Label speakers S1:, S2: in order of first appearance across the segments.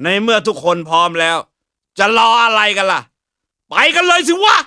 S1: ในเมื่อทุกคนพร้อมแล้วจะรออะไรกันล่ะไปกันเลยสิวะ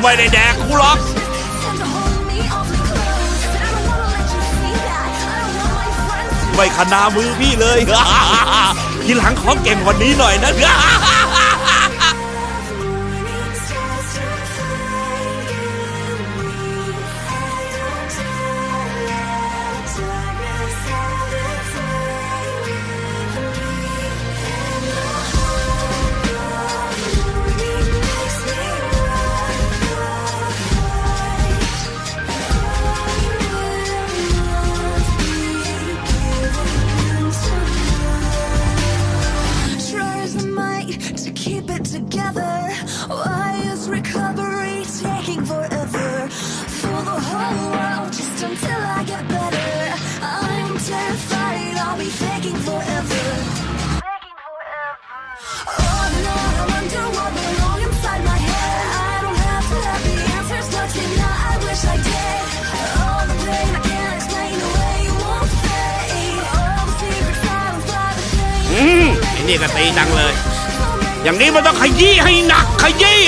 S1: ไม่ได้แดกกูหรอกไม่ขนามือพี่เลยทีหลังขอเก่งกว่านี้หน่อยนะนี่ก็ตีดังเลยอย่างนี้มันต้องขยี้ให้หนักขยี้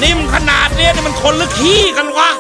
S1: นิ่มขนาดนี้มันคนหรือขี้กันวะ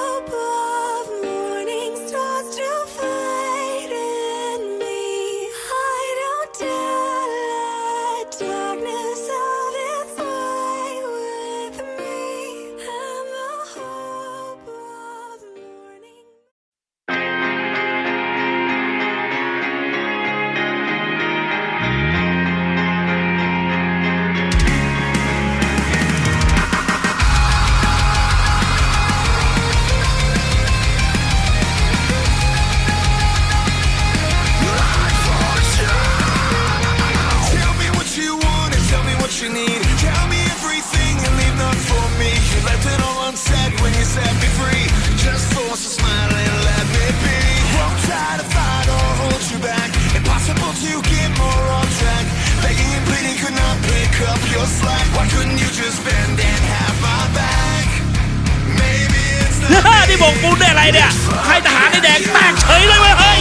S1: นี่บอกปูได้อะไรเนี่ยใครทหารในแดงแตกเฉยเลยเว้ยเฮ้ย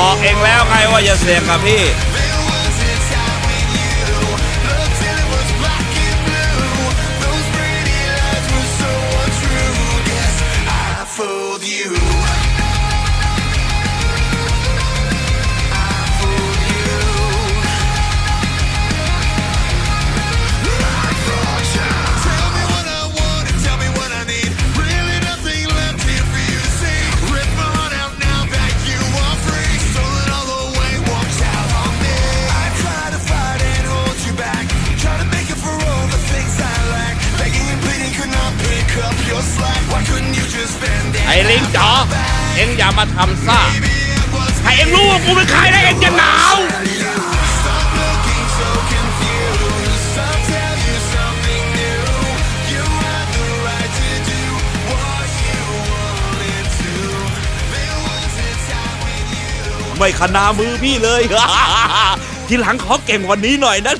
S1: บอกเองแล้วไงว่าอย่าเสี่ยงกับพี่ เอ็งอย่ามาทำซ่าถ้าเอ็งรู้ว่ากูเป็นใครแล้วเอ็งจะหนาวไม่ขนามือพี่เลย ทีหลังขอเก่งกวันนี้หน่อยนะ